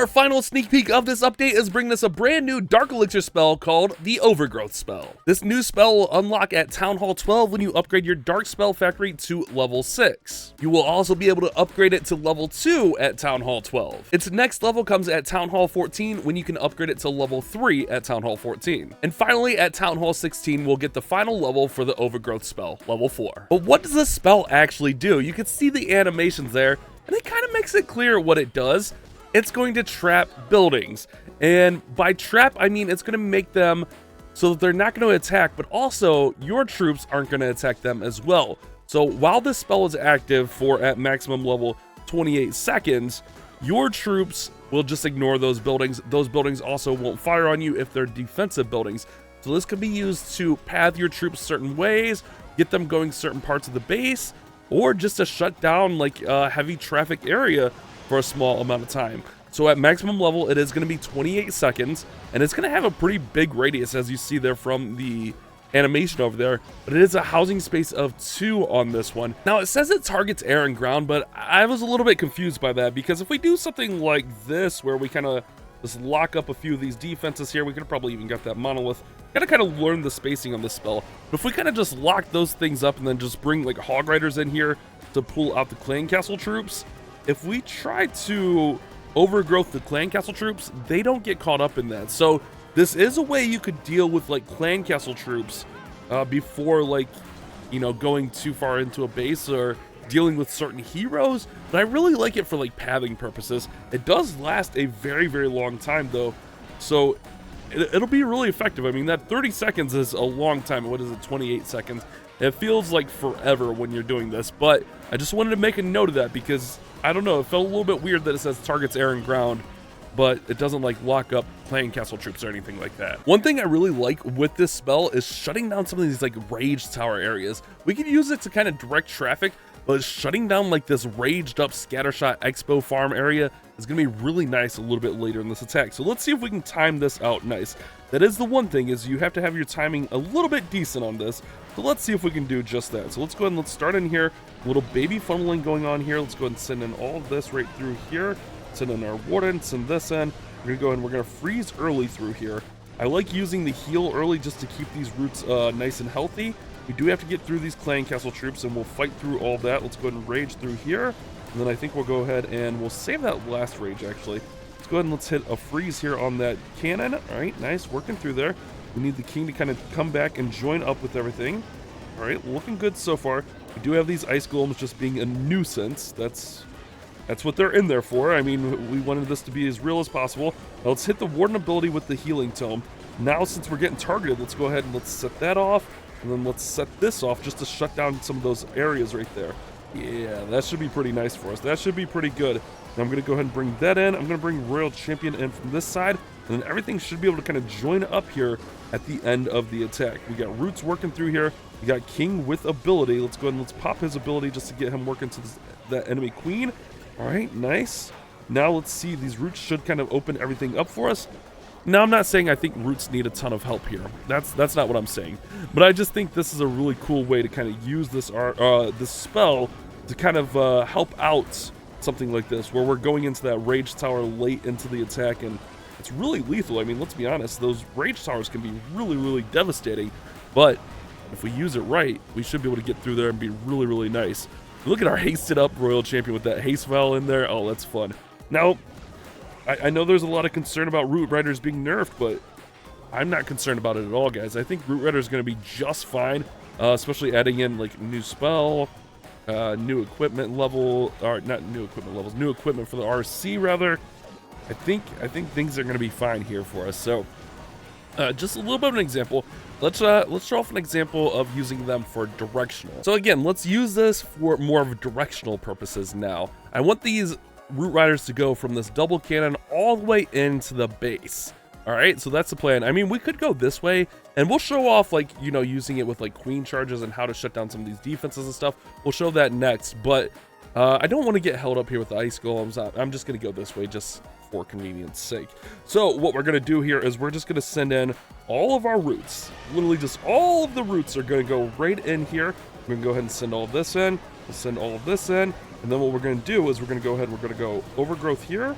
our final sneak peek of this update is bringing us a brand new Dark Elixir spell called the Overgrowth Spell. This new spell will unlock at Town Hall 12 when you upgrade your Dark Spell Factory to level 6. You will also be able to upgrade it to level 2 at Town Hall 12. Its next level comes at Town Hall 14 when you can upgrade it to level 3 at Town Hall 14. And finally at Town Hall 16 we'll get the final level for the Overgrowth Spell, level 4. But what does this spell actually do? You can see the animations there, and it kind of makes it clear what it does. It's going to trap buildings, and by trap I mean it's going to make them so that they're not going to attack, but also your troops aren't going to attack them as well. So while this spell is active for at maximum level 28 seconds, your troops will just ignore those buildings. Those buildings also won't fire on you if they're defensive buildings. So this can be used to path your troops certain ways, get them going certain parts of the base, or just to shut down like a heavy traffic area for a small amount of time. So at maximum level it is going to be 28 seconds, and it's going to have a pretty big radius as you see there from the animation over there, but it is a housing space of 2 on this one. Now it says it targets air and ground, but I was a little bit confused by that, because if we do something like this where we kind of just lock up a few of these defenses here, we could probably even get that monolith. Gotta kind of learn the spacing on this spell, but if we kind of just lock those things up and then just bring like hog riders in here to pull out the clan castle troops, if we try to overgrowth the clan castle troops, they don't get caught up in that. So this is a way you could deal with like clan castle troops before, like, you know, going too far into a base or dealing with certain heroes. But I really like it for like pathing purposes. It does last a very, very long time though, so it'll be really effective. I mean, that 30 seconds is a long time. What is it, 28 seconds? It feels like forever when you're doing this, but I just wanted to make a note of that because, I don't know, it felt a little bit weird that it says targets air and ground, but it doesn't like lock up clan castle troops or anything like that. One thing I really like with this spell is shutting down some of these like rage tower areas. We could use it to kind of direct traffic, but shutting down like this raged up scattershot expo farm area is going to be really nice a little bit later in this attack. So let's see if we can time this out nice. That is the one thing, is you have to have your timing a little bit decent on this. So let's see if we can do just that. So let's go ahead and let's start in here. A little baby funneling going on here. Let's go ahead and send in all of this right through here. Send in our Warden, send this in. We're going to go ahead and we're going to freeze early through here. I like using the heal early just to keep these roots nice and healthy. We do have to get through these clan castle troops, and we'll fight through all that. Let's go ahead and rage through here. And then I think we'll go ahead and we'll save that last rage actually. Let's go ahead and let's hit a freeze here on that cannon. All right, nice, working through there. We need the king to kind of come back and join up with everything. All right, looking good so far. We do have these ice golems just being a nuisance. That's what they're in there for. I mean, we wanted this to be as real as possible. Now let's hit the Warden ability with the healing tome. Now since we're getting targeted, let's go ahead and let's set that off. And then let's set this off just to shut down some of those areas right there. Yeah, that should be pretty nice for us. That should be pretty good. Now I'm going to go ahead and bring that in. I'm going to bring Royal Champion in from this side. And then everything should be able to kind of join up here at the end of the attack. We got Roots working through here. We got King with ability. Let's go ahead and let's pop his ability just to get him working to that enemy queen. All right, nice. Now let's see. These Roots should kind of open everything up for us. Now I'm not saying I think Roots need a ton of help here. That's not what I'm saying. But I just think this is a really cool way to kind of use this spell to kind of help out something like this, where we're going into that rage tower late into the attack, and it's really lethal. I mean, let's be honest, those rage towers can be really, really devastating, but if we use it right, we should be able to get through there and be really, really nice. Look at our hasted up Royal Champion with that haste vial in there. Oh, that's fun. Now, I know there's a lot of concern about Root Riders being nerfed, but I'm not concerned about it at all, guys. I think Root Rider is going to be just fine, especially adding in like new spell, new equipment level, or not new equipment levels, new equipment for the RC rather. I think things are going to be fine here for us. So just a little bit of an example. Let's show off an example of using them for directional. So again, let's use this for more of directional purposes now. I want these Root Riders to go from this double cannon all the way into the base. All right, so that's the plan. I mean, we could go this way, and we'll show off, like, you know, using it with like queen charges and how to shut down some of these defenses and stuff. We'll show that next, but I don't want to get held up here with the ice golems. I'm just going to go this way just for convenience sake. So what we're going to do here is we're just going to send in all of our roots. Literally just all of the roots are going to go right in here. We're going to go ahead and send all of this in. We'll send all of this in. And then what we're going to do is we're going to go ahead and we're going to go overgrowth here.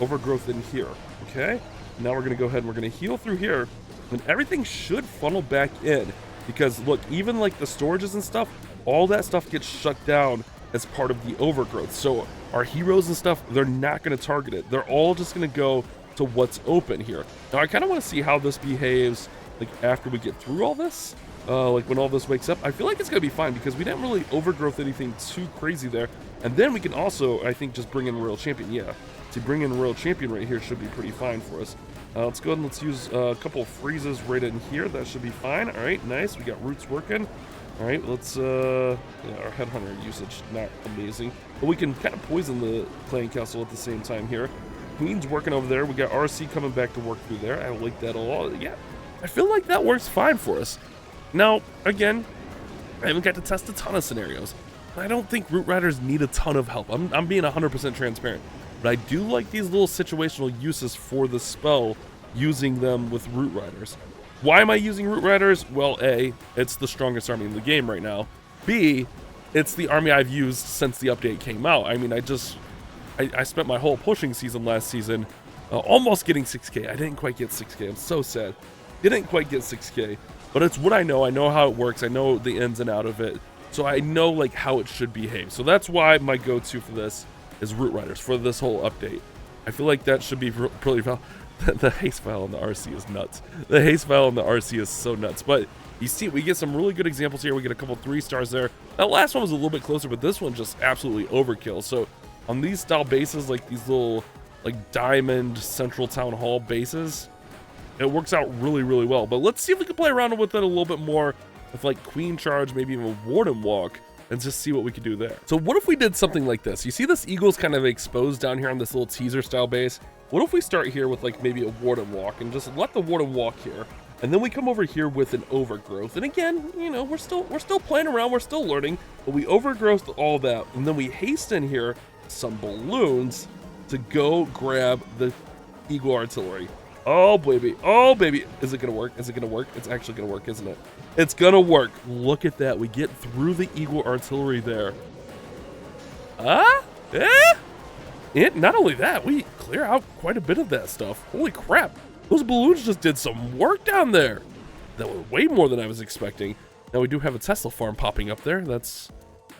Overgrowth in here. Okay, now we're gonna go ahead and we're gonna heal through here, and everything should funnel back in, because look, even like the storages and stuff, all that stuff gets shut down as part of the overgrowth. So our heroes and stuff, they're not going to target it. They're all just going to go to what's open here. Now I kind of want to see how this behaves like after we get through all this, like when all this wakes up. I feel like it's going to be fine because we didn't really overgrowth anything too crazy there. And then we can also, I think, just bring in Royal Champion. Yeah, to bring in Royal Champion right here should be pretty fine for us. Let's go ahead and let's use a couple of freezes right in here. That should be fine. All right, nice. We got roots working. All right, let's, yeah, our Headhunter usage, not amazing. But we can kind of poison the Clan Castle at the same time here. Queen's working over there. We got RC coming back to work through there. I like that a lot. Yeah, I feel like that works fine for us. Now, again, I haven't got to test a ton of scenarios. I don't think Root Riders need a ton of help. I'm being 100% transparent. But I do like these little situational uses for the spell, using them with Root Riders. Why am I using Root Riders? Well, A, it's the strongest army in the game right now. B, it's the army I've used since the update came out. I mean, I spent my whole pushing season last season almost getting 6k. I didn't quite get 6k. I'm so sad. Didn't quite get 6k. But it's what I know. I know how it works. I know the ins and out of it. So I know like how it should behave. So that's why my go-to for this is Root Riders for this whole update. I feel like that should be pretty valid. The haste file on the RC is nuts. The haste file on the RC is so nuts. But you see, we get some really good examples here. We get a couple 3 stars there. That last one was a little bit closer, but this one just absolutely overkill. So on these style bases, like these little like diamond central town hall bases, it works out really, really well. But let's see if we can play around with it a little bit more with like Queen Charge, maybe even Warden Walk, and just see what we can do there. So what if we did something like this? You see this eagle's kind of exposed down here on this little teaser style base. What if we start here with like maybe a Warden Walk and just let the Warden walk here, and then we come over here with an Overgrowth. And again, you know, we're still playing around, we're still learning, but we overgrowth all that, and then we hasten here some balloons to go grab the Eagle Artillery. Oh baby, oh baby, is it gonna work? Is it gonna work? It's actually gonna work, isn't it? It's gonna work. Look at that. We get through the Eagle Artillery there. And not only that, we clear out quite a bit of that stuff. Holy crap. Those balloons just did some work down there. That was way more than I was expecting. Now we do have a Tesla farm popping up there. That's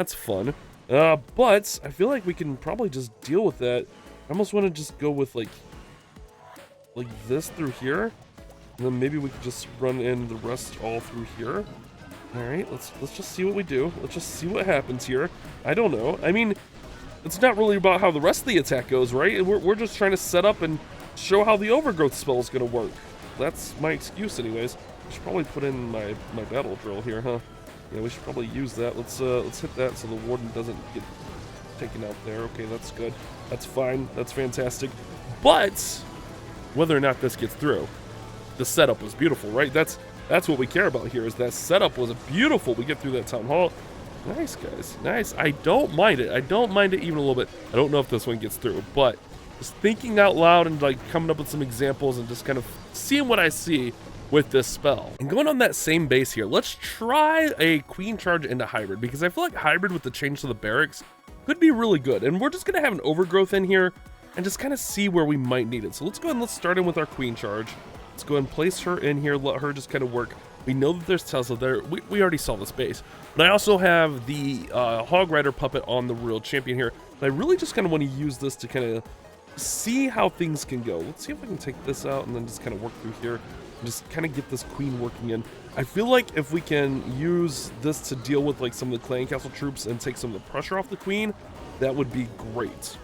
fun. But I feel like we can probably just deal with that. I almost want to just go with like this through here. And then maybe we could just run in the rest all through here. All right, let's just see what we do. Let's just see what happens here. I don't know. I mean, it's not really about how the rest of the attack goes, right? We're just trying to set up and show how the Overgrowth spell is going to work. That's my excuse anyways. I should probably put in my battle drill here, huh? Yeah, we should probably use that. Let's hit that so the Warden doesn't get taken out there. Okay, that's good. That's fine. That's fantastic. But whether or not this gets through, the setup was beautiful, right? That's what we care about here, is that setup was beautiful. We get through that town hall. Nice, guys. Nice. I don't mind it. I don't mind it even a little bit. I don't know if this one gets through, but just thinking out loud and like coming up with some examples and just kind of seeing what I see with this spell. And going on that same base here, let's try a Queen Charge into Hybrid, because I feel like Hybrid with the change to the barracks could be really good. And we're just going to have an Overgrowth in here and just kind of see where we might need it. So let's go ahead and let's start in with our Queen Charge. Let's go ahead and place her in here, let her just kind of work. We know that there's Tesla there. We already saw this base. But I also have the Hog Rider puppet on the Royal Champion here. And I really just kind of want to use this to kind of see how things can go. Let's see if I can take this out and then just kind of work through here and just kind of get this queen working in. I feel like if we can use this to deal with like some of the Clan Castle troops and take some of the pressure off the queen, that would be great.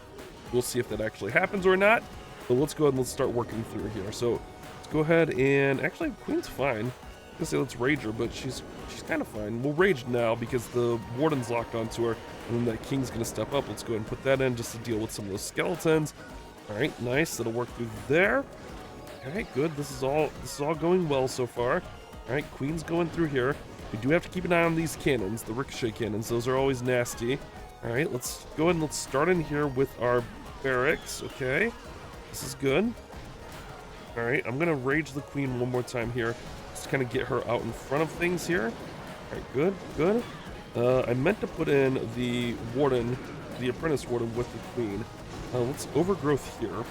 We'll see if that actually happens or not. But let's go ahead and let's start working through here. So let's go ahead and actually Queen's fine. I was gonna say let's rage her, but she's kind of fine. We'll rage now because the Warden's locked onto her, and then that King's gonna step up. Let's go ahead and put that in just to deal with some of those skeletons. All right, nice. That'll work through there. All right, good. This is all going well so far. All right, Queen's going through here. We do have to keep an eye on these cannons, the ricochet cannons. Those are always nasty. All right, let's go ahead and let's start in here with our barracks. Okay, this is good. All right, I'm gonna rage the Queen one more time here. Just kind of get her out in front of things here. All right, good, good. I meant to put in the Warden, the Apprentice Warden with the Queen. Let's Overgrowth here.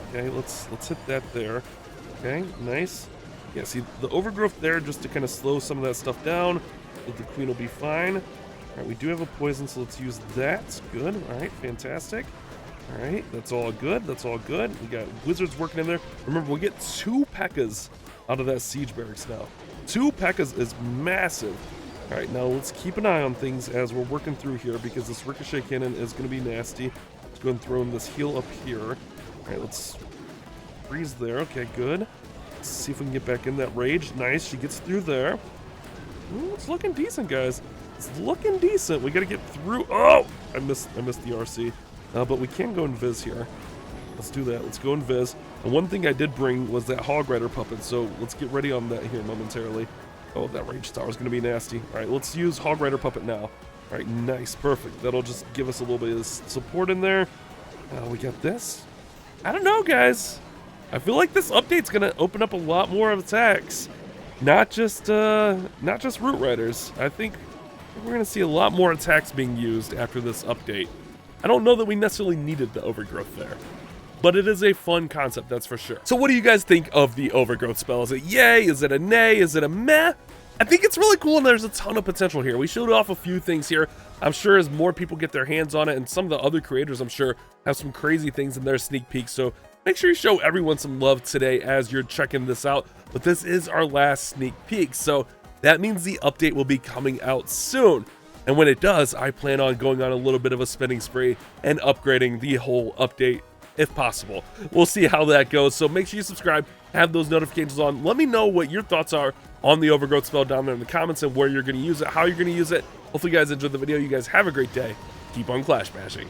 Okay, let's hit that there. Okay, nice. Yeah, see the overgrowth there just to kind of slow some of that stuff down. But the queen will be fine. All right, we do have a poison, so let's use that. Good. All right, fantastic. All right, that's all good. That's all good. We got wizards working in there. Remember, we get 2 P.E.K.K.A.s out of that siege barracks now. 2 P.E.K.K.A.s is massive. All right, now let's keep an eye on things as we're working through here because this ricochet cannon is going to be nasty. Let's go and throw in this heal up here. All right, let's freeze there. Okay, good. Let's see if we can get back in that rage. Nice, she gets through there. Ooh, it's looking decent, guys. It's looking decent. We got to get through. Oh, I missed the RC. But we can go invis here. Let's do that. Let's go invis. And one thing I did bring was that Hog Rider puppet, so let's get ready on that here momentarily. Oh, that rage tower is going to be nasty. All right, let's use Hog Rider puppet now. All right, nice, perfect. That'll just give us a little bit of support in there. We got this. I don't know, guys. I feel like this update's going to open up a lot more of attacks. Not just Root Riders. I think we're going to see a lot more attacks being used after this update. I don't know that we necessarily needed the overgrowth there, but it is a fun concept, that's for sure. So what do you guys think of the overgrowth spell? Is it yay? Is it a nay? Is it a meh? I think it's really cool and there's a ton of potential here. We showed off a few things here. I'm sure as more people get their hands on it, and some of the other creators I'm sure have some crazy things in their sneak peeks, so make sure you show everyone some love today as you're checking this out. But this is our last sneak peek, so that means the update will be coming out soon. And when it does, I plan on going on a little bit of a spending spree and upgrading the whole update if possible. We'll see how that goes. So make sure you subscribe, have those notifications on. Let me know what your thoughts are on the overgrowth spell down there in the comments and where you're going to use it, how you're going to use it. Hopefully you guys enjoyed the video. You guys have a great day. Keep on clash bashing.